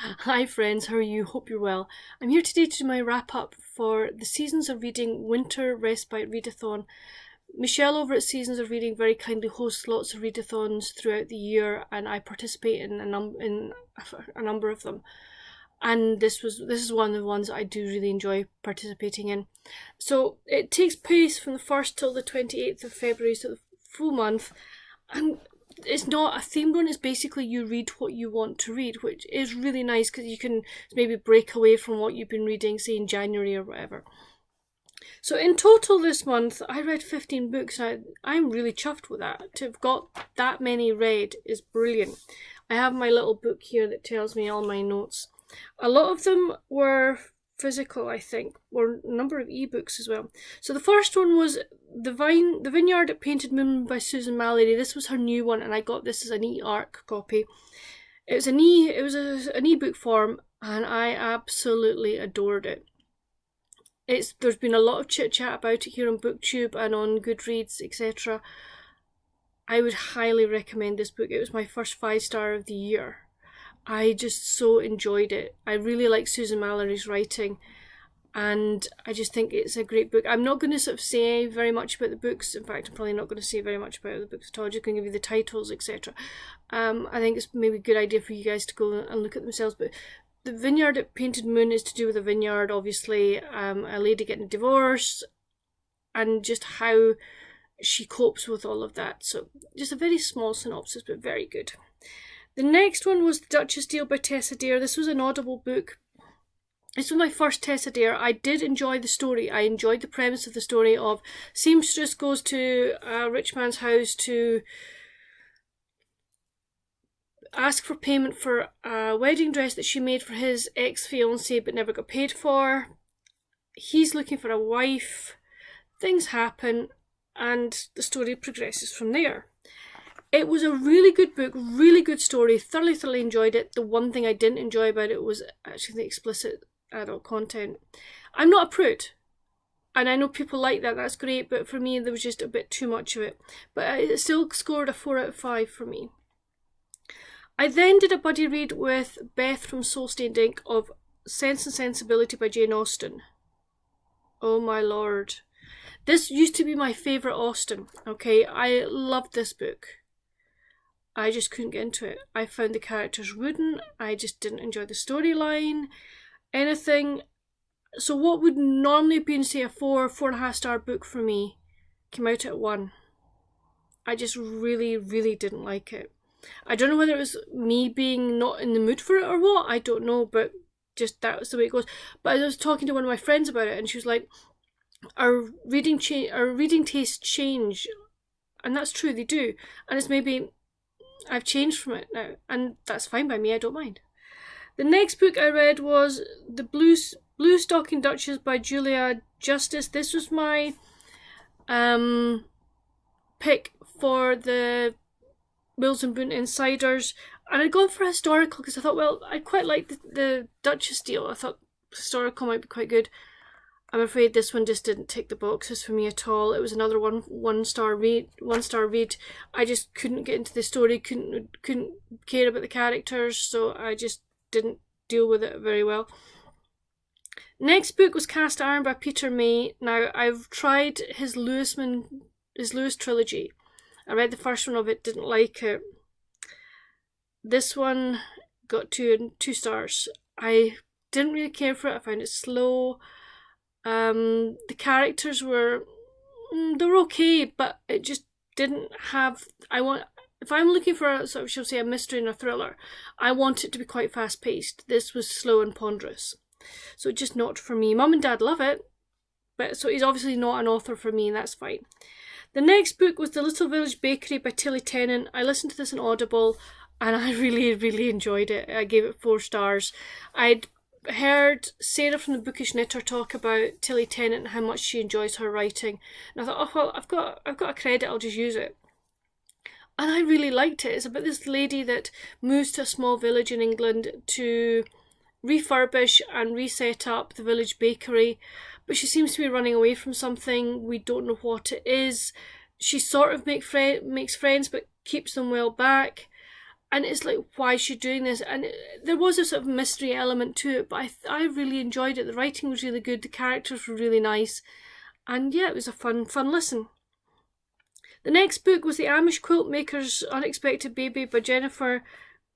Hi friends, how are you? Hope you're well. I'm here today to do my wrap up for the Seasons of Reading Winter Respite Readathon. Michelle over at Seasons of Reading very kindly hosts lots of readathons throughout the year, and I participate in a number of them. And this is one of the ones I do really enjoy participating in. So it takes place from the 1st till the 28th of February, so the full month, and it's not a themed one. It's basically you read what you want to read, which is really nice because you can maybe break away from what you've been reading, say in January or whatever. So in total this month, I read 15 books. I'm really chuffed with that. To have got that many read is brilliant. I have my little book here that tells me all my notes. A lot of them were physical, I think, or a number of ebooks as well. So the first one was The Vineyard at Painted Moon by Susan Mallory. This was her new one, and I got this as an e-arc copy. It was an ebook form, and I absolutely adored it. There's been a lot of chit chat about it here on BookTube and on Goodreads, etc. I would highly recommend this book. It was my first 5-star of the year. I just so enjoyed it. I really like Susan Mallory's writing, and I just think it's a great book. I'm not going to sort of say very much about the books. In fact, I'm probably not going to say very much about the books at all. I'm just going to give you the titles, etc. I think it's maybe a good idea for you guys to go and look at themselves. But The Vineyard at Painted Moon is to do with a vineyard, obviously, a lady getting a divorce, and just how she copes with all of that. So just a very small synopsis, but very good. The next one was The Duchess Deal by Tessa Dare. This was an Audible book. This was my first Tessa Dare. I did enjoy the story. I enjoyed the premise of the story of seamstress goes to a rich man's house to ask for payment for a wedding dress that she made for his ex-fiancée but never got paid for. He's looking for a wife. Things happen, and the story progresses from there. It was a really good book, really good story, thoroughly enjoyed it. The one thing I didn't enjoy about it was actually the explicit adult content. I'm not a prude, and I know people like that, that's great, but for me there was just a bit too much of it. But it still scored a 4 out of 5 for me. I then did a buddy read with Beth from Soul Stained Ink of Sense and Sensibility by Jane Austen. Oh my lord. This used to be my favourite Austen, okay? I loved this book. I just couldn't get into it. I found the characters wooden. I just didn't enjoy the storyline, anything. So what would normally have been, say, a 4.5 star book for me came out at 1. I just really didn't like it. I don't know whether it was me being not in the mood for it or what. I don't know, but just that was the way it goes. But I was talking to one of my friends about it, and she was like, our reading tastes change. And that's true, they do. And it's maybe I've changed from it now, and that's fine by me, I don't mind. The next book I read was The Blue Stocking Duchess by Julia Justice. This was my pick for the Wills and Boone Insiders, and I'd gone for historical because I thought, well, I quite like the Duchess deal. I thought historical might be quite good. I'm afraid this one just didn't tick the boxes for me at all. It was another one star read. I just couldn't get into the story, couldn't care about the characters, so I just didn't deal with it very well. Next book was Cast Iron by Peter May. Now, I've tried his Lewis trilogy. I read the first one of it, didn't like it. This one got 2 stars. I didn't really care for it. I found it slow. The characters were okay, but it just didn't have. If I'm looking for a sort of, shall we say, a mystery and a thriller, I want it to be quite fast paced. This was slow and ponderous, so just not for me. Mum and Dad love it, but so he's obviously not an author for me, and that's fine. The next book was The Little Village Bakery by Tilly Tennant. I listened to this on Audible, and I really enjoyed it. I gave it 4 stars. I'd heard Sarah from the Bookish Knitter talk about Tilly Tennant and how much she enjoys her writing, and I thought, oh well, I've got a credit, I'll just use it. And I really liked it. It's about this lady that moves to a small village in England to refurbish and reset up the village bakery, but she seems to be running away from something. We don't know what it is. She sort of makes friends but keeps them well back. and it's like, why is she doing this? And there was a sort of mystery element to it, but I really enjoyed it. The writing was really good, the characters were really nice, and yeah, it was a fun listen. The next book was The Amish Quilt Maker's Unexpected Baby by Jennifer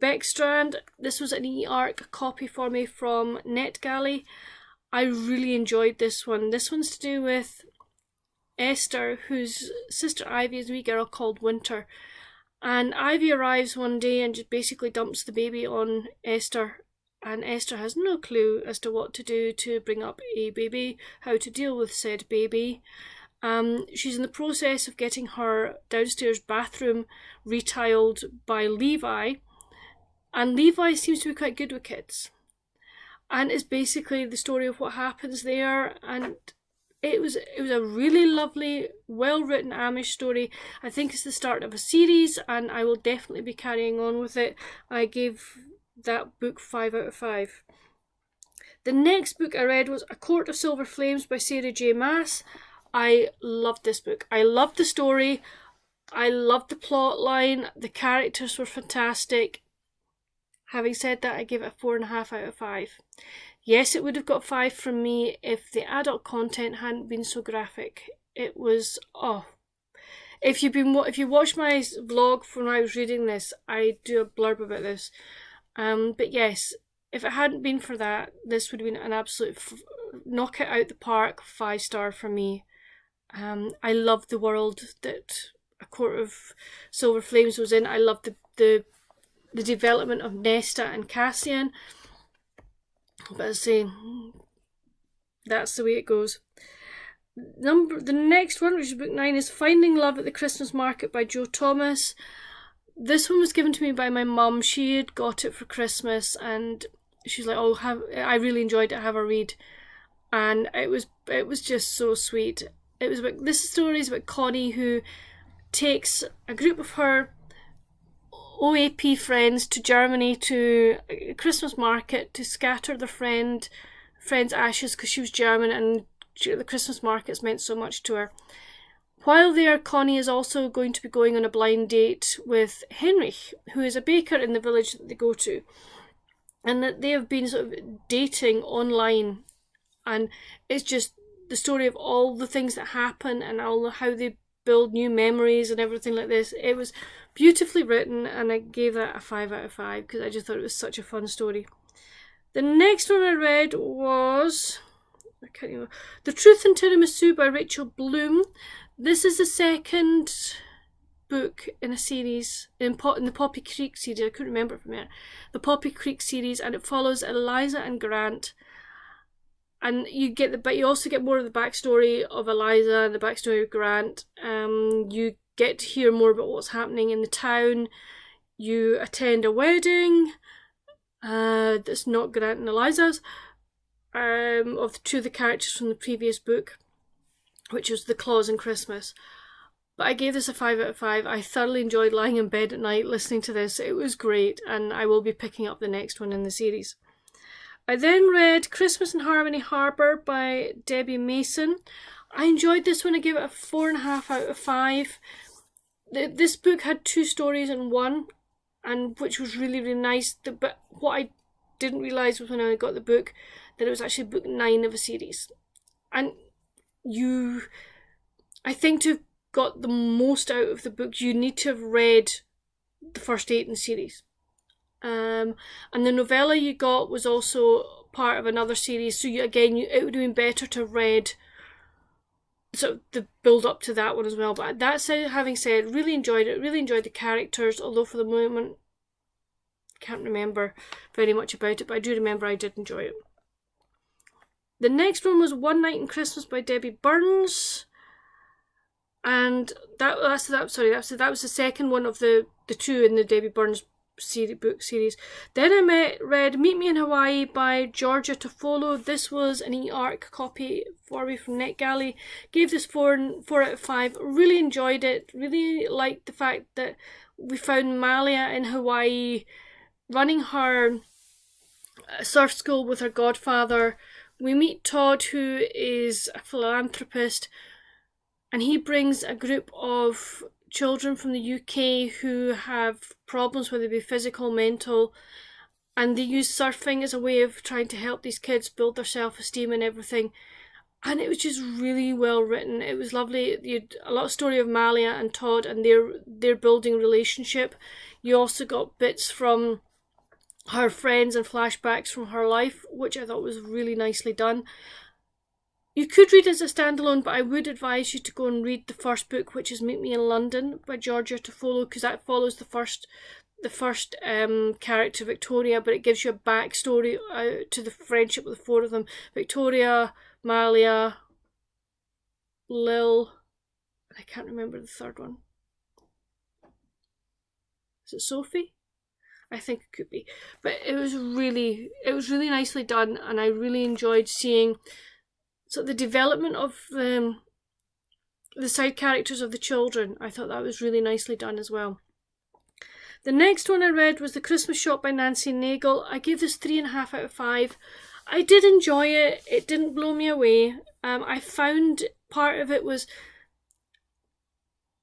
Beckstrand. This was an e-arc copy for me from NetGalley. I really enjoyed this one. This one's to do with Esther, whose sister Ivy is a wee girl called Winter. And Ivy arrives one day and just basically dumps the baby on Esther. And Esther has no clue as to what to do to bring up a baby, how to deal with said baby. She's in the process of getting her downstairs bathroom retiled by Levi, and Levi seems to be quite good with kids, and it's basically the story of what happens there. And it was a really lovely, well written Amish story. I think it's the start of a series, and I will definitely be carrying on with it. I gave that book 5 out of 5. The next book I read was A Court of Silver Flames by Sarah J. Maas. I loved this book. I loved the story. I loved the plot line. The characters were fantastic. Having said that, I give it a 4.5 out of 5. Yes, it would have got 5 from me if the adult content hadn't been so graphic. It was, if you watch my vlog from when I was reading this, I do a blurb about this. But yes, if it hadn't been for that, this would have been an absolute knock it out the park, 5-star for me. I loved the world that A Court of Silver Flames was in. I loved the development of Nesta and Cassian. But as I say, that's the way it goes. The next one, which is book 9, is Finding Love at the Christmas Market by Jo Thomas. This one was given to me by my mum. She had got it for Christmas, and she's like, I really enjoyed it, have a read. And it was just so sweet. This story is about Connie, who takes a group of her OAP friends to Germany to a Christmas market to scatter their friend's ashes, because she was German and the Christmas markets meant so much to her. While there, Connie is also going to be going on a blind date with Henrich, who is a baker in the village that they go to, and that they have been sort of dating online. And it's just the story of all the things that happen and how they build new memories and everything like this. It was beautifully written, and I gave that a 5 out of 5 because I just thought it was such a fun story. The next one I read was The Truth in Tiramisu by Rachel Bloom. This is the second book in a series, in the Poppy Creek series. I couldn't remember it from there. The Poppy Creek series, and it follows Eliza and Grant. And you also get more of the backstory of Eliza and the backstory of Grant. You get to hear more about what's happening in the town. You attend a wedding that's not Grant and Eliza's, of two of the characters from the previous book, which was The Claus and Christmas. But I gave this a 5 out of 5. I thoroughly enjoyed lying in bed at night listening to this. It was great, and I will be picking up the next one in the series. I then read Christmas in Harmony Harbour by Debbie Mason. I enjoyed this one. I gave it a 4.5 out of 5. This book had 2 stories in one, and which was really, really nice. But what I didn't realise was when I got the book, that it was actually book 9 of a series. And I think to have got the most out of the book, you need to have read the first 8 in the series. And the novella you got was also part of another series, so it would have been better to have read sort of the build up to that one as well. But that said, having said, really enjoyed it, really enjoyed the characters, although for the moment can't remember very much about it, but I do remember I did enjoy it. The next one was One Night in Christmas by Debbie Burns, and that was the second one of the 2 in the Debbie Burns book series. Then I read Meet Me in Hawaii by Georgia Toffolo. This was an e-arc copy for me from NetGalley. Gave this 4 out of 5. Really enjoyed it. Really liked the fact that we found Malia in Hawaii running her surf school with her godfather. We meet Todd, who is a philanthropist, and he brings a group of children from the UK who have problems, whether it be physical, mental, and they use surfing as a way of trying to help these kids build their self-esteem and everything. And it was just really well written. It was lovely. You had a lot of story of Malia and Todd and their building relationship. You also got bits from her friends and flashbacks from her life, which I thought was really nicely done. You could read it as a standalone, but I would advise you to go and read the first book, which is Meet Me in London by Georgia Toffolo, because that follows the first character, Victoria, but it gives you a backstory to the friendship with the four of them. Victoria, Malia, Lil, and I can't remember the third one. Is it Sophie? I think it could be. But it was really nicely done, and I really enjoyed seeing the development of the side characters of the children. I thought that was really nicely done as well. The next one I read was The Christmas Shop by Nancy Nagel. I gave this 3.5 out of 5. I did enjoy it. It didn't blow me away. I found part of it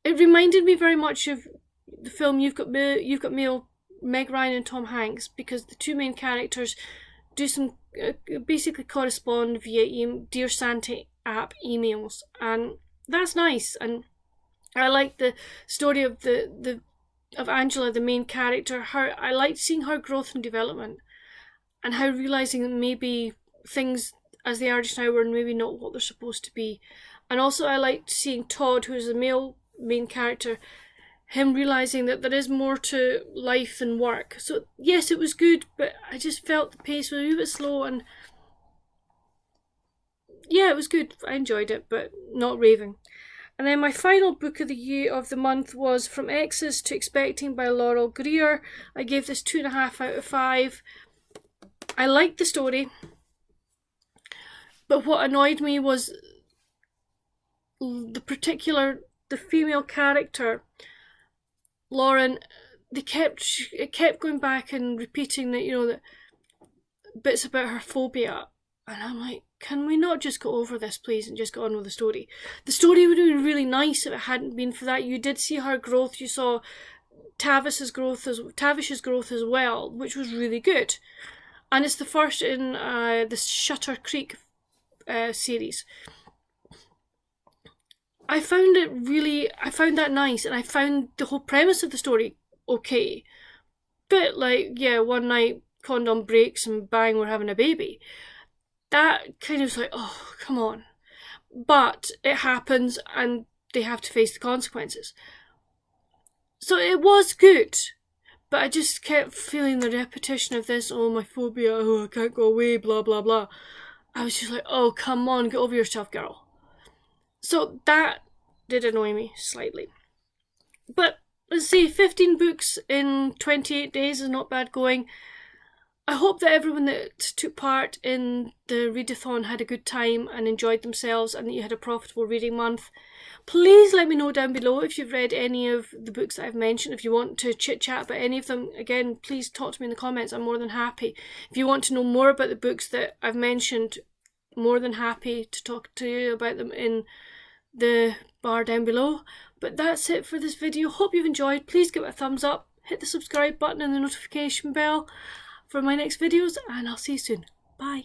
it reminded me very much of the film You've Got Mail, Meg Ryan and Tom Hanks, because the two main characters do some basically correspond via Dear Santa app emails, and that's nice. And I like the story of of Angela, the main character. I liked seeing her growth and development, and how realising that maybe things as they are just now were maybe not what they're supposed to be. And also I liked seeing Todd, who's the male main character, him realising that there is more to life than work. So yes, it was good, but I just felt the pace was a wee bit slow, and yeah, it was good. I enjoyed it, but not raving. And then my final book of the month was From Exes to Expecting by Laurel Greer. I gave this 2.5 out of 5. I liked the story, but what annoyed me was the female character, Lauren. It kept going back and repeating that, that bits about her phobia, and I'm like, can we not just go over this, please, and just go on with the story? The story would have been really nice if it hadn't been for that. You did see her growth. You saw Tavish's growth as well, which was really good. And it's the first in the Shutter Creek series. I found that nice, and I found the whole premise of the story okay. But one night condom breaks and bang, we're having a baby. That kind of was like, oh, come on. But it happens, and they have to face the consequences. So it was good, but I just kept feeling the repetition of this, oh, my phobia, oh, I can't go away, blah, blah, blah. I was just like, oh, come on, get over yourself, girl. So that did annoy me slightly. But let's see, 15 books in 28 days is not bad going. I hope that everyone that took part in the readathon had a good time and enjoyed themselves, and that you had a profitable reading month. Please let me know down below if you've read any of the books that I've mentioned. If you want to chit chat about any of them, again, please talk to me in the comments. I'm more than happy. If you want to know more about the books that I've mentioned, more than happy to talk to you about them in the bar down below. But that's it for this video. Hope you've enjoyed. Please give it a thumbs up, hit the subscribe button and the notification bell for my next videos, and I'll see you soon. Bye.